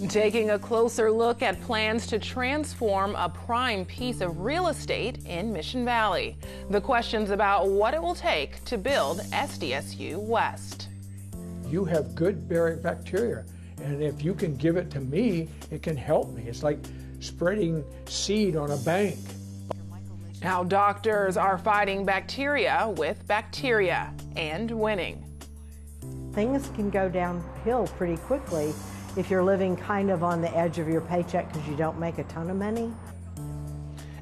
Taking a closer look at plans to transform a prime piece of real estate in Mission Valley. The questions about what it will take to build SDSU West. You have good bearing bacteria, and if you can give it to me, it can help me. It's like spreading seed on a bank. How doctors are fighting bacteria with bacteria and winning. Things can go downhill pretty quickly if you're living kind of on the edge of your paycheck because you don't make a ton of money.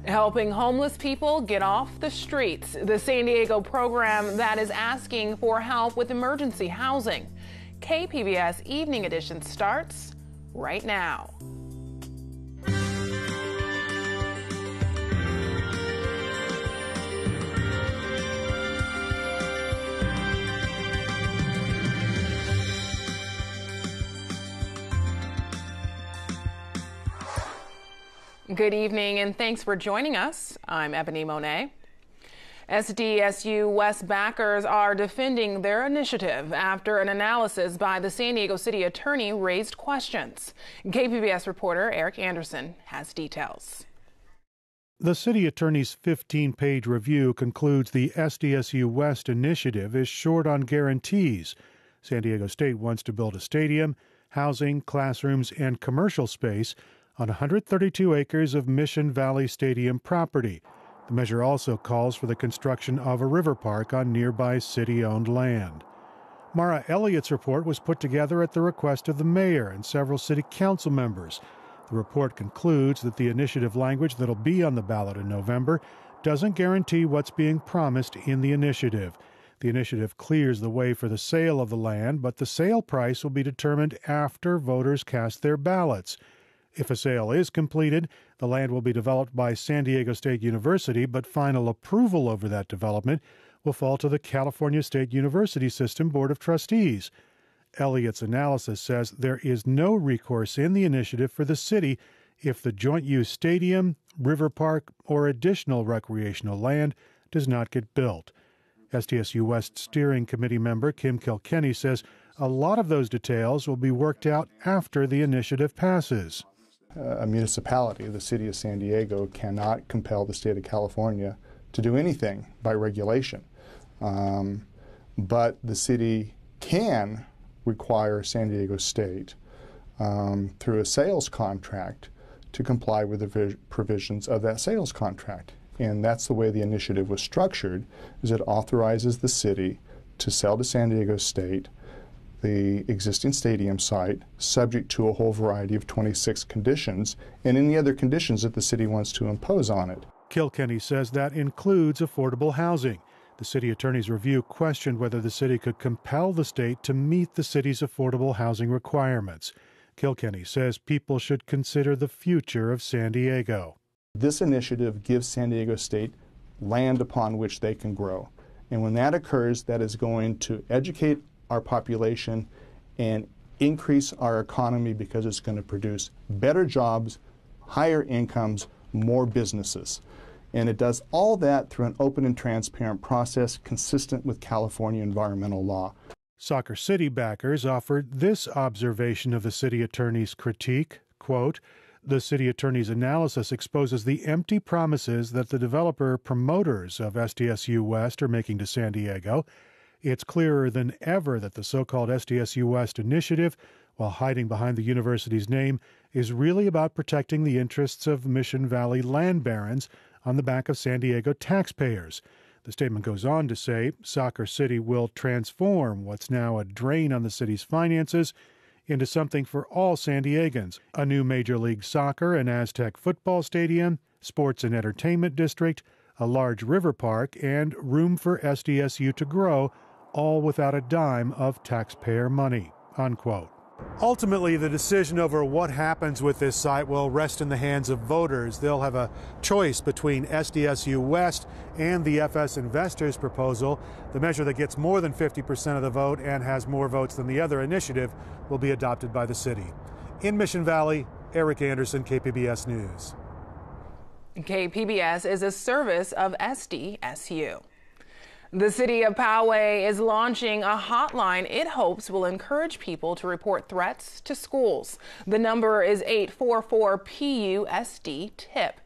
Helping homeless people get off the streets. The San Diego program that is asking for help with emergency housing. KPBS Evening Edition starts right now. Good evening and thanks for joining us. I'm Ebony Monet. SDSU West backers are defending their initiative after an analysis by the San Diego City Attorney raised questions. KPBS reporter Eric Anderson has details. The City Attorney's 15-page review concludes the SDSU West initiative is short on guarantees. San Diego State wants to build a stadium, housing, classrooms, and commercial space on 132 acres of Mission Valley Stadium property. The measure also calls for the construction of a river park on nearby city-owned land. Mara Elliott's report was put together at the request of the mayor and several city council members. The report concludes that the initiative language that'll be on the ballot in November doesn't guarantee what's being promised in the initiative. The initiative clears the way for the sale of the land, but the sale price will be determined after voters cast their ballots. If a sale is completed, the land will be developed by San Diego State University, but final approval over that development will fall to the California State University System Board of Trustees. Elliott's analysis says there is no recourse in the initiative for the city if the joint-use stadium, river park, or additional recreational land does not get built. SDSU West Steering Committee member Kim Kilkenny says a lot of those details will be worked out after the initiative passes. A municipality, the city of San Diego, cannot compel the state of California to do anything by regulation. But the city can require San Diego State through a sales contract to comply with the provisions of that sales contract. And that's the way the initiative was structured, is it authorizes the city to sell to San Diego State the existing stadium site, subject to a whole variety of 26 conditions, and any other conditions that the city wants to impose on it. Kilkenny says that includes affordable housing. The city attorney's review questioned whether the city could compel the state to meet the city's affordable housing requirements. Kilkenny says people should consider the future of San Diego. This initiative gives San Diego State land upon which they can grow. And when that occurs, that is going to educate our population and increase our economy because it's going to produce better jobs, higher incomes, more businesses. And it does all that through an open and transparent process consistent with California environmental law. Soccer City backers offered this observation of the city attorney's critique, quote, "The city attorney's analysis exposes the empty promises that the developer promoters of SDSU West are making to San Diego. It's clearer than ever that the so-called SDSU West initiative, while hiding behind the university's name, is really about protecting the interests of Mission Valley land barons on the back of San Diego taxpayers." The statement goes on to say Soccer City will transform what's now a drain on the city's finances into something for all San Diegans: a new Major League Soccer and Aztec football stadium, sports and entertainment district, a large river park, and room for SDSU to grow, all without a dime of taxpayer money, unquote. Ultimately, the decision over what happens with this site will rest in the hands of voters. They'll have a choice between SDSU West and the FS Investors proposal. The measure that gets more than 50% of the vote and has more votes than the other initiative will be adopted by the city. In Mission Valley, Eric Anderson, KPBS News. KPBS is a service of SDSU. The city of Poway is launching a hotline it hopes will encourage people to report threats to schools. The number is 844-PUSD-TIP.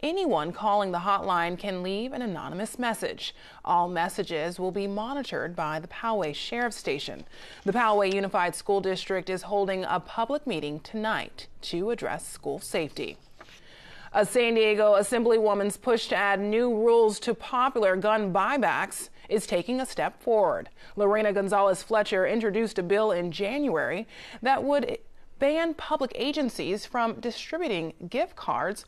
Anyone calling the hotline can leave an anonymous message. All messages will be monitored by the Poway Sheriff's Station. The Poway Unified School District is holding a public meeting tonight to address school safety. A San Diego Assemblywoman's push to add new rules to popular gun buybacks is taking a step forward. Lorena Gonzalez-Fletcher introduced a bill in January that would ban public agencies from distributing gift cards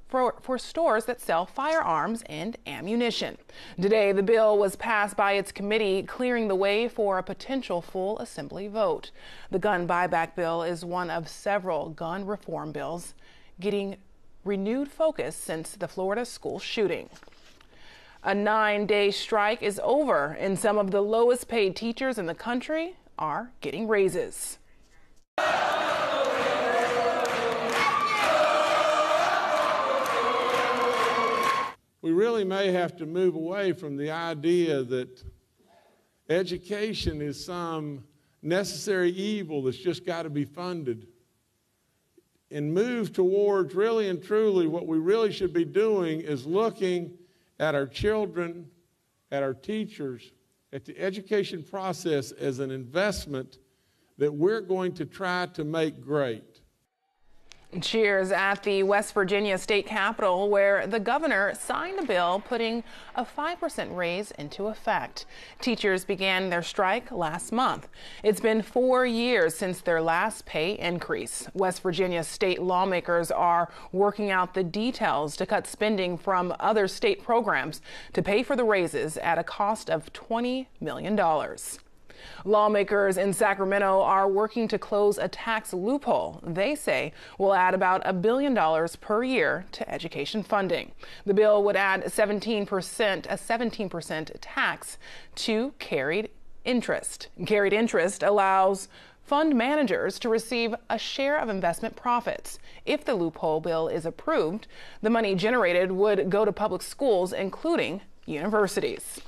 for stores that sell firearms and ammunition. Today, the bill was passed by its committee, clearing the way for a potential full assembly vote. The gun buyback bill is one of several gun reform bills getting renewed focus since the Florida school shooting. A 9-day strike is over, and some of the lowest paid teachers in the country are getting raises. We really may have to move away from the idea that education is some necessary evil that's just got to be funded, and move towards really and truly what we really should be doing is looking at our children, at our teachers, at the education process as an investment that we're going to try to make great. Cheers at the West Virginia State Capitol, where the governor signed a bill putting a 5% raise into effect. Teachers began their strike last month. It's been 4 years since their last pay increase. West Virginia state lawmakers are working out the details to cut spending from other state programs to pay for the raises at a cost of $20 million. Lawmakers in Sacramento are working to close a tax loophole they say will add about $1 billion per year to education funding. The bill would add a 17% tax to carried interest. Carried interest allows fund managers to receive a share of investment profits. If the loophole bill is approved, the money generated would go to public schools, including universities.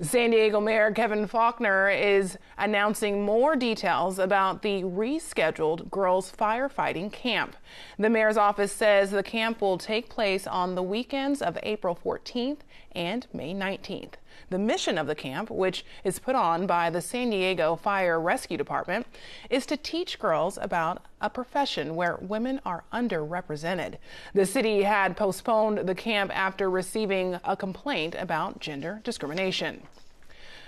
San Diego Mayor Kevin Faulconer is announcing more details about the rescheduled girls firefighting camp. The mayor's office says the camp will take place on the weekends of April 14th and May 19th. The mission of the camp, which is put on by the San Diego Fire Rescue Department, is to teach girls about a profession where women are underrepresented. The city had postponed the camp after receiving a complaint about gender discrimination.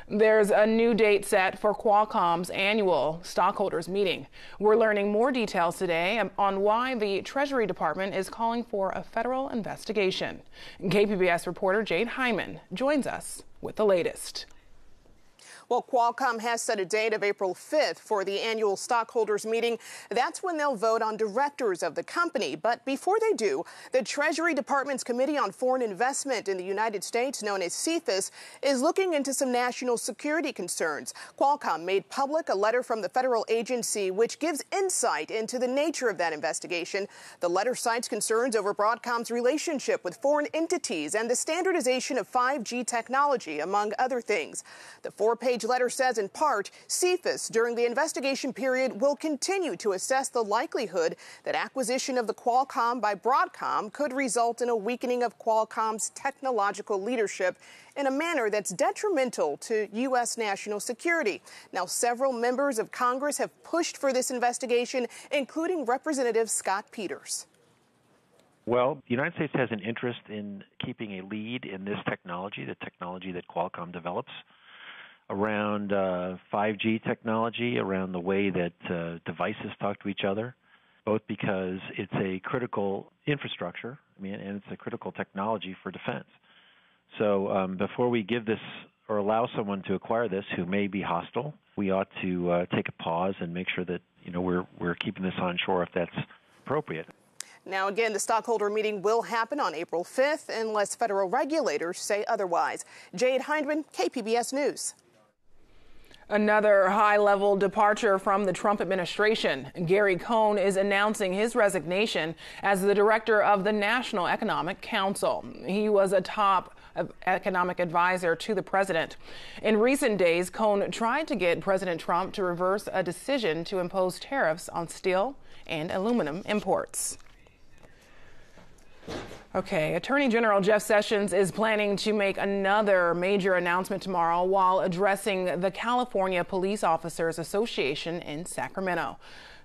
There's a new date set for Qualcomm's annual stockholders meeting. We're learning more details today on why the Treasury Department is calling for a federal investigation. KPBS reporter Jade Hyman joins us with the latest. Well, Qualcomm has set a date of April 5th for the annual stockholders meeting. That's when they'll vote on directors of the company. But before they do, the Treasury Department's Committee on Foreign Investment in the United States, known as CFIUS, is looking into some national security concerns. Qualcomm made public a letter from the federal agency which gives insight into the nature of that investigation. The letter cites concerns over Broadcom's relationship with foreign entities and the standardization of 5G technology, among other things. The four-page letter says, in part, CFIUS during the investigation period will continue to assess the likelihood that acquisition of the Qualcomm by Broadcom could result in a weakening of Qualcomm's technological leadership in a manner that's detrimental to U.S. national security. Now, several members of Congress have pushed for this investigation, including Representative Scott Peters. Well, the United States has an interest in keeping a lead in this technology, the technology that Qualcomm develops, around 5G technology, around the way that devices talk to each other, both because it's a critical infrastructure, and it's a critical technology for defense. So before we give this or allow someone to acquire this who may be hostile, we ought to take a pause and make sure that we're keeping this on shore if that's appropriate. Now, again, the stockholder meeting will happen on April 5th unless federal regulators say otherwise. Jade Hindman, KPBS News. Another high-level departure from the Trump administration. Gary Cohn is announcing his resignation as the director of the National Economic Council. He was a top economic advisor to the president. In recent days, Cohn tried to get President Trump to reverse a decision to impose tariffs on steel and aluminum imports. Okay, Attorney General Jeff Sessions is planning to make another major announcement tomorrow while addressing the California Police Officers Association in Sacramento.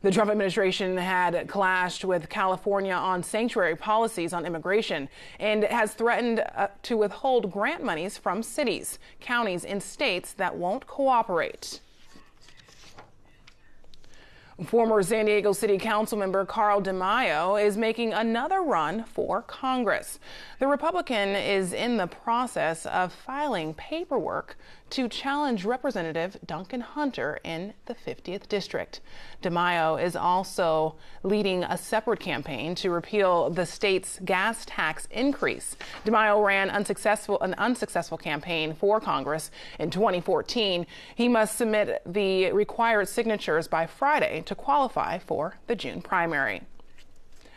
The Trump administration had clashed with California on sanctuary policies on immigration and has threatened to withhold grant monies from cities, counties, and states that won't cooperate. Former San Diego City Council member Carl DeMaio is making another run for Congress. The Republican is in the process of filing paperwork to challenge Representative Duncan Hunter in the 50th District. DeMaio is also leading a separate campaign to repeal the state's gas tax increase. DeMaio ran an unsuccessful campaign for Congress in 2014. He must submit the required signatures by Friday to qualify for the June primary.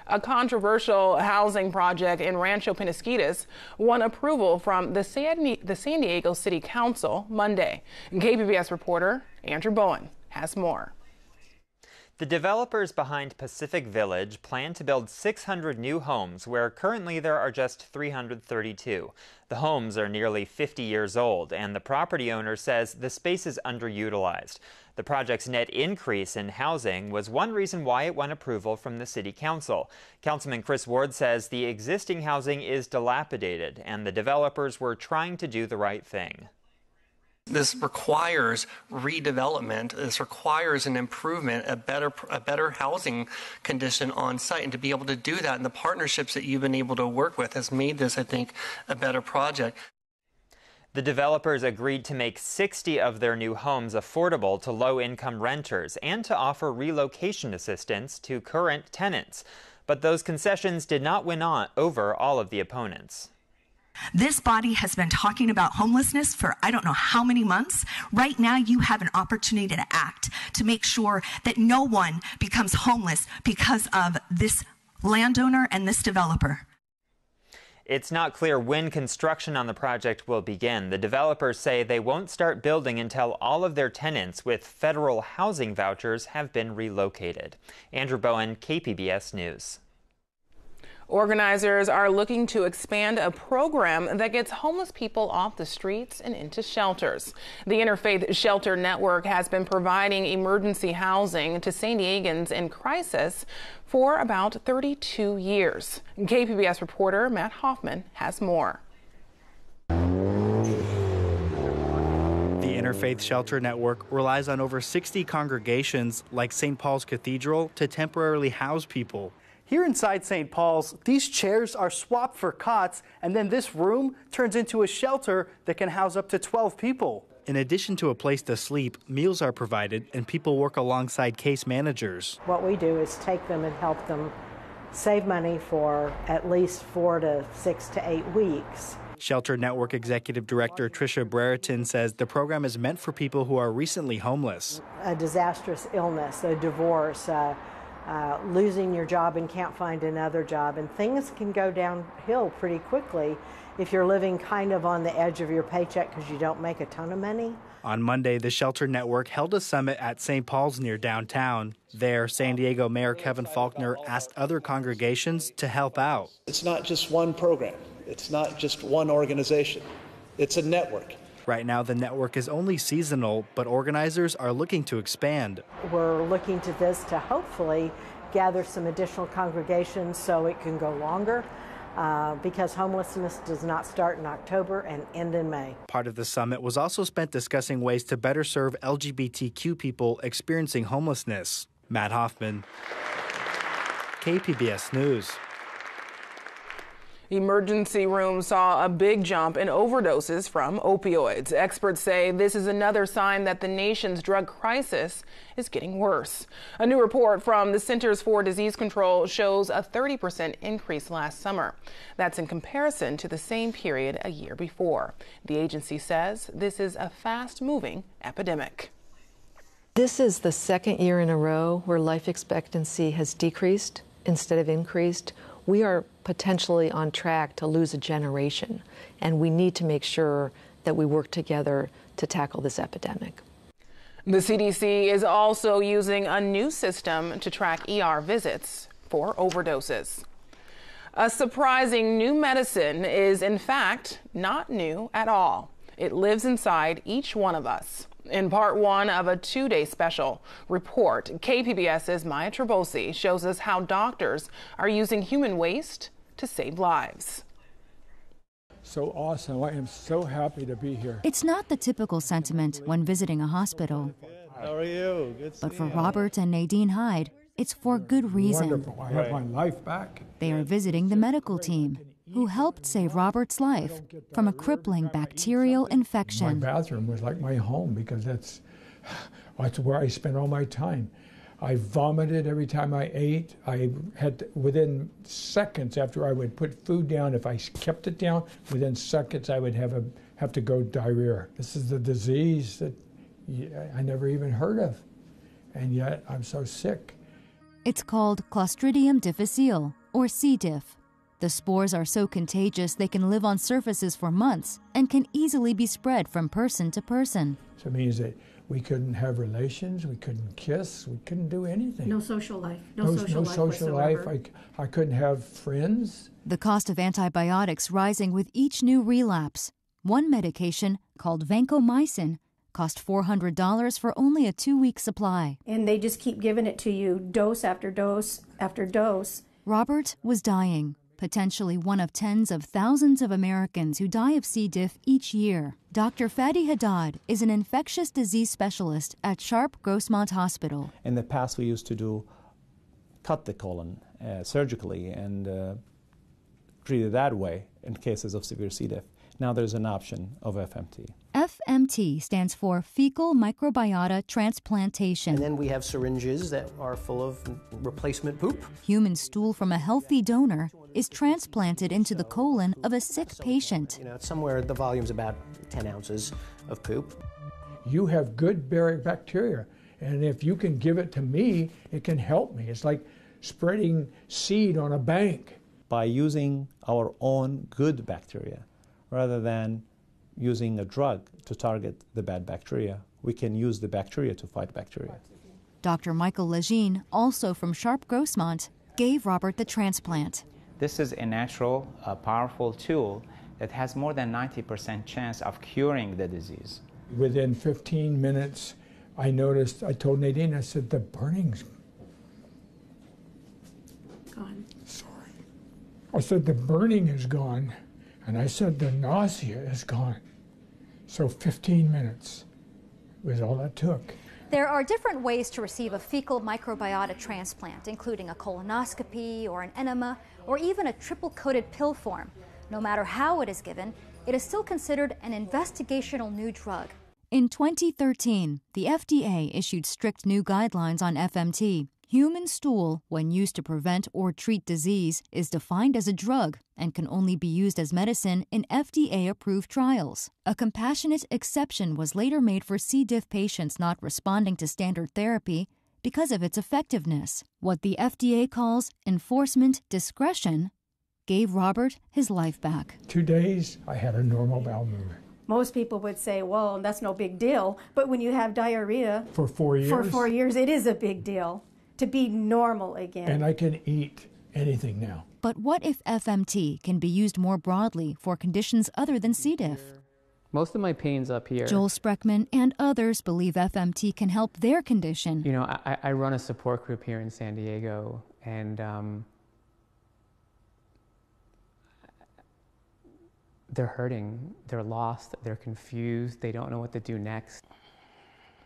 A controversial housing project in Rancho Peñasquitos won approval from the San Diego City Council Monday. KPBS reporter Andrew Bowen has more. The developers behind Pacific Village plan to build 600 new homes where currently there are just 332. The homes are nearly 50 years old, and the property owner says the space is underutilized. The project's net increase in housing was one reason why it won approval from the City Council. Councilman Chris Ward says the existing housing is dilapidated, and the developers were trying to do the right thing. This requires redevelopment. This requires an improvement, a better housing condition on site. And to be able to do that, and the partnerships that you've been able to work with has made this, I think, a better project. The developers agreed to make 60 of their new homes affordable to low-income renters and to offer relocation assistance to current tenants. But those concessions did not win over all of the opponents. This body has been talking about homelessness for I don't know how many months. Right now, you have an opportunity to act to make sure that no one becomes homeless because of this landowner and this developer. It's not clear when construction on the project will begin. The developers say they won't start building until all of their tenants with federal housing vouchers have been relocated. Andrew Bowen, KPBS News. Organizers are looking to expand a program that gets homeless people off the streets and into shelters. The Interfaith Shelter Network has been providing emergency housing to San Diegans in crisis for about 32 years. KPBS reporter Matt Hoffman has more. The Interfaith Shelter Network relies on over 60 congregations like St. Paul's Cathedral to temporarily house people. Here inside St. Paul's, these chairs are swapped for cots, and then this room turns into a shelter that can house up to 12 people. In addition to a place to sleep, meals are provided and people work alongside case managers. What we do is take them and help them save money for at least 4 to 6 to 8 weeks. Shelter Network Executive Director Tricia Brereton says the program is meant for people who are recently homeless. A disastrous illness, a divorce, losing your job and can't find another job, and things can go downhill pretty quickly if you're living kind of on the edge of your paycheck because you don't make a ton of money. On Monday, the Shelter Network held a summit at St. Paul's near downtown. There, San Diego Mayor Kevin Faulconer asked other congregations to help out. It's not just one program. It's not just one organization. It's a network. Right now, the network is only seasonal, but organizers are looking to expand. We're looking to this to hopefully gather some additional congregations so it can go longer, because homelessness does not start in October and end in May. Part of the summit was also spent discussing ways to better serve LGBTQ people experiencing homelessness. Matt Hoffman, KPBS News. Emergency rooms saw a big jump in overdoses from opioids. Experts say this is another sign that the nation's drug crisis is getting worse. A new report from the Centers for Disease Control shows a 30% increase last summer. That's in comparison to the same period a year before. The agency says this is a fast-moving epidemic. This is the second year in a row where life expectancy has decreased instead of increased. we are potentially on track to lose a generation, and we need to make sure that we work together to tackle this epidemic. The CDC is also using a new system to track ER visits for overdoses. A surprising new medicine is, in fact, not new at all. It lives inside each one of us. In part one of a two-day special report, KPBS's Maya Trebosi shows us how doctors are using human waste to save lives. So awesome. I am so happy to be here. It's not the typical sentiment when visiting a hospital. How are you? Good but for Robert and Nadine Hyde, it's for good reason. Wonderful. I have my life back. They are visiting the medical team who helped save Robert's life from a crippling bacterial infection. My bathroom was like my home because that's where I spent all my time. I vomited every time I ate. I had within seconds after I would put food down, if I kept it down, within seconds I would have to go diarrhea. This is the disease that I never even heard of, and yet I'm so sick. It's called Clostridium difficile, or C. diff. The spores are so contagious they can live on surfaces for months and can easily be spread from person to person. So it means that we couldn't have relations, we couldn't kiss, we couldn't do anything. No social life. No social life. I couldn't have friends. The cost of antibiotics rising with each new relapse. One medication, called vancomycin, cost $400 for only a 2-week supply. And they just keep giving it to you, dose after dose after dose. Robert was dying, potentially one of tens of thousands of Americans who die of C. diff each year. Dr. Fadi Haddad is an infectious disease specialist at Sharp Grossmont Hospital. In the past, we used to cut the colon surgically and treat it that way in cases of severe C. diff. Now there's an option of FMT. FMT stands for fecal microbiota transplantation. And then we have syringes that are full of replacement poop. Human stool from a healthy donor is transplanted into the colon of a sick patient. You know, somewhere the volume's about 10 ounces of poop. You have good bacteria, and if you can give it to me, it can help me. It's like spreading seed on a bank. By using our own good bacteria, rather than using a drug to target the bad bacteria, we can use the bacteria to fight bacteria. Dr. Michael Lejeune, also from Sharp Grossmont, gave Robert the transplant. This is a natural, powerful tool that has more than 90% chance of curing the disease. Within 15 minutes, I told Nadine, I said, the burning's gone. Sorry. I said, the burning is gone. And I said, the nausea is gone. So 15 minutes was all it took. There are different ways to receive a fecal microbiota transplant, including a colonoscopy or an enema, or even a triple-coated pill form. No matter how it is given, it is still considered an investigational new drug. In 2013, the FDA issued strict new guidelines on FMT. Human stool, when used to prevent or treat disease, is defined as a drug and can only be used as medicine in FDA-approved trials. A compassionate exception was later made for C. diff patients not responding to standard therapy because of its effectiveness. What the FDA calls enforcement discretion gave Robert his life back. 2 days, I had a normal bowel movement. Most people would say, well, that's no big deal. But when you have diarrhea for 4 years, for 4 years, it is a big deal to be normal again. And I can eat anything now. But what if FMT can be used more broadly for conditions other than C. diff? Most of my pain's up here. Joel Spreckman and others believe FMT can help their condition. You know, I run a support group here in San Diego, and they're hurting, they're lost, they're confused, they don't know what to do next.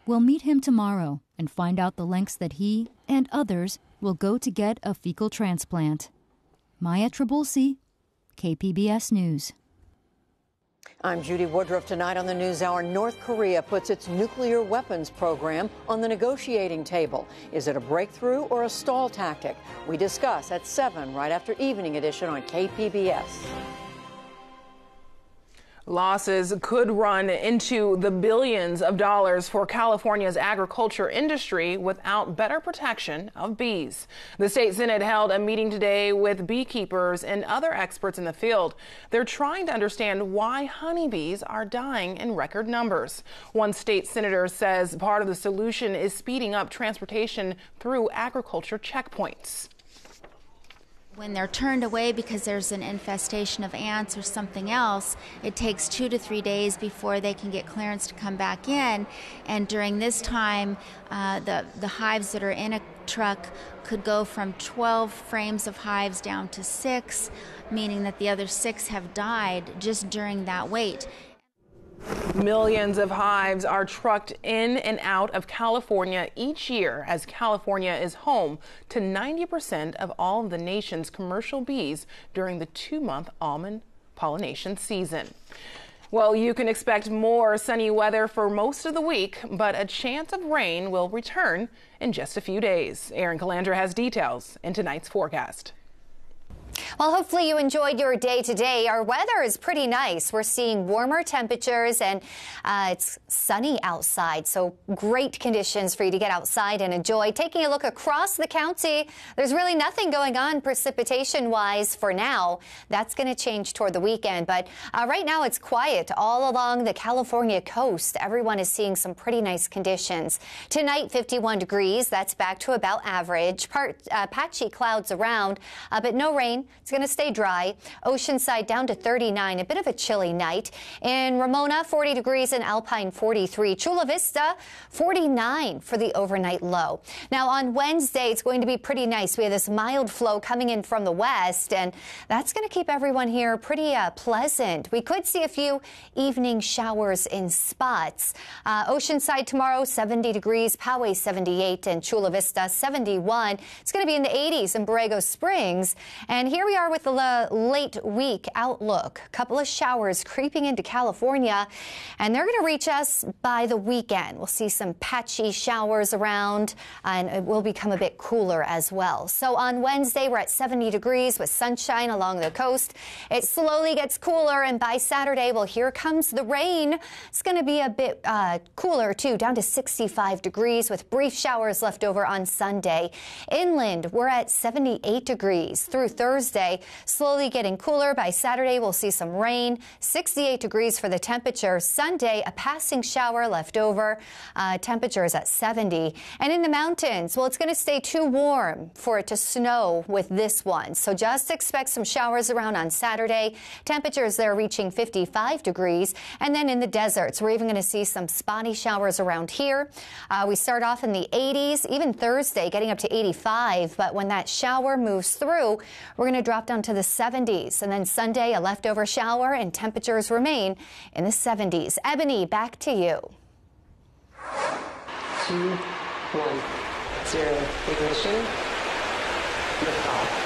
We'll meet him tomorrow and find out the lengths that he and others will go to get a fecal transplant. Maya Trebosi, KPBS News. I'm Judy Woodruff. Tonight on the NewsHour, North Korea puts its nuclear weapons program on the negotiating table. Is it a breakthrough or a stall tactic? We discuss at 7 right after Evening Edition on KPBS. Losses could run into the billions of dollars for California's agriculture industry without better protection of bees. The state Senate held a meeting today with beekeepers and other experts in the field. They're trying to understand why honeybees are dying in record numbers. One state senator says part of the solution is speeding up transportation through agriculture checkpoints. When they're turned away because there's an infestation of ants or something else, it takes 2 to 3 days before they can get clearance to come back in. And during this time, the hives that are in a truck could go from 12 frames of hives down to 6, meaning that the other 6 have died just during that wait. Millions of hives are trucked in and out of California each year, as California is home to 90% of all of the nation's commercial bees during the 2-month almond pollination season. Well, you can expect more sunny weather for most of the week, but a chance of rain will return in just a few days. Erin Calandra has details in tonight's forecast. Well, hopefully you enjoyed your day today. Our weather is pretty nice. We're seeing warmer temperatures and it's sunny outside, so great conditions for you to get outside and enjoy. Taking a look across the county, there's really nothing going on precipitation-wise for now. That's going to change toward the weekend, but right now it's quiet all along the California coast. Everyone is seeing some pretty nice conditions. Tonight, 51 degrees. That's back to about average. Patchy clouds around, but no rain. It's going to stay dry. Oceanside down to 39, a bit of a chilly night. In Ramona, 40 degrees, and Alpine 43. Chula Vista, 49 for the overnight low. Now on Wednesday, it's going to be pretty nice. We have this mild flow coming in from the west, and that's going to keep everyone here pretty pleasant. We could see a few evening showers in spots. Oceanside tomorrow, 70 degrees, Poway 78, and Chula Vista 71. It's going to be in the 80s in Borrego Springs. And here we are with the late week outlook. A couple of showers creeping into California, and they're going to reach us by the weekend. We'll see some patchy showers around, and it will become a bit cooler as well. So on Wednesday, we're at 70 degrees with sunshine along the coast. It slowly gets cooler, and by Saturday, well, here comes the rain. It's going to be a bit cooler, too, down to 65 degrees with brief showers left over on Sunday. Inland, we're at 78 degrees through Thursday, slowly getting cooler. By Saturday, we'll see some rain. 68 degrees for the temperature. Sunday, a passing shower left over. Temperature is at 70. And in the mountains, well, it's going to stay too warm for it to snow with this one. So just expect some showers around on Saturday. Temperatures there reaching 55 degrees. And then in the deserts, we're even going to see some spotty showers around here. We start off in the 80s, even Thursday, getting up to 85. But when that shower moves through, we're going to drop down to the 70s. And then Sunday, a leftover shower, and temperatures remain in the 70s. Ebony, back to you. 2, 1, 0. Ignition. Liftoff.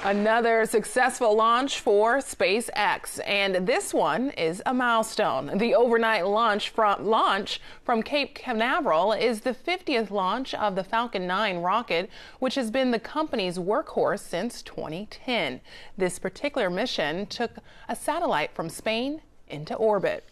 Another successful launch for SpaceX, and this one is a milestone. The overnight launch from Cape Canaveral is the 50th launch of the Falcon 9 rocket, which has been the company's workhorse since 2010. This particular mission took a satellite from Spain into orbit.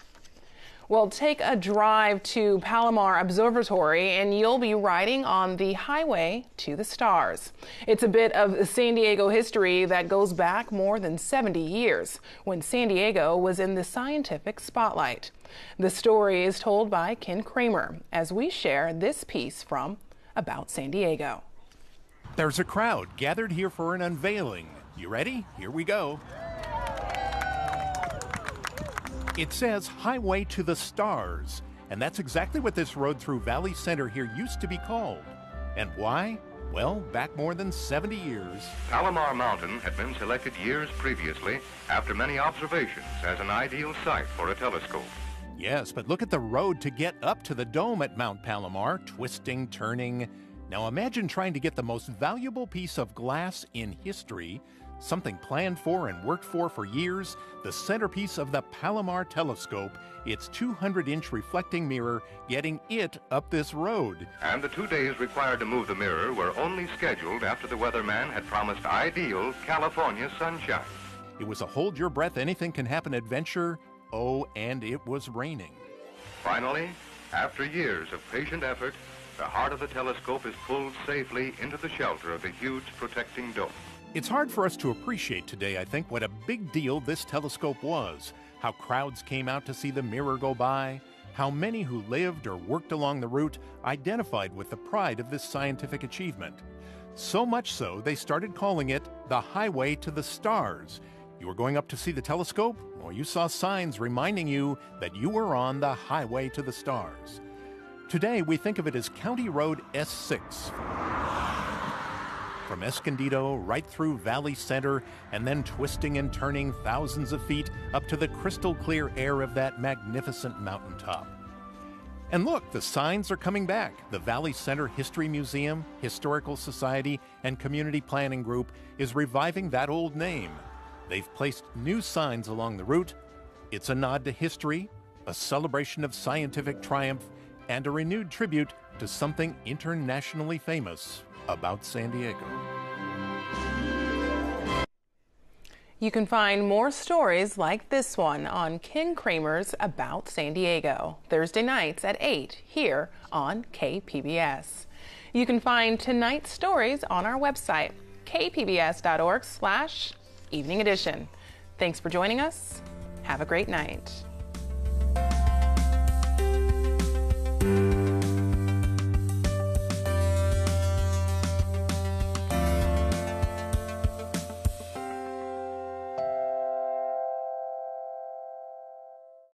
Well, take a drive to Palomar Observatory and you'll be riding on the highway to the stars. It's a bit of San Diego history that goes back more than 70 years when San Diego was in the scientific spotlight. The story is told by Ken Kramer as we share this piece from About San Diego. There's a crowd gathered here for an unveiling. You ready? Here we go. It says Highway to the Stars, and that's exactly what this road through Valley Center here used to be called. And why? Well, back more than 70 years. Palomar Mountain had been selected years previously after many observations as an ideal site for a telescope. Yes, but look at the road to get up to the dome at Mount Palomar, twisting, turning. Now imagine trying to get the most valuable piece of glass in history Something planned for and worked for years, the centerpiece of the Palomar telescope, its 200-inch reflecting mirror, getting it up this road. And the 2 days required to move the mirror were only scheduled after the weatherman had promised ideal California sunshine. It was a hold-your-breath-anything-can-happen adventure. Oh, and it was raining. Finally, after years of patient effort, the heart of the telescope is pulled safely into the shelter of the huge protecting dome. It's hard for us to appreciate today, I think, what a big deal this telescope was, how crowds came out to see the mirror go by, how many who lived or worked along the route identified with the pride of this scientific achievement. So much so, they started calling it the Highway to the Stars. You were going up to see the telescope? Well, you saw signs reminding you that you were on the Highway to the Stars. Today, we think of it as County Road S6. From Escondido right through Valley Center and then twisting and turning thousands of feet up to the crystal clear air of that magnificent mountaintop. And look, the signs are coming back. The Valley Center History Museum, Historical Society, and Community Planning Group is reviving that old name. They've placed new signs along the route. It's a nod to history, a celebration of scientific triumph, and a renewed tribute to something internationally famous about San Diego. You can find more stories like this one on Ken Kramer's About San Diego, Thursday nights at 8 here on KPBS. You can find tonight's stories on our website, kpbs.org/evening edition. Thanks for joining us. Have a great night.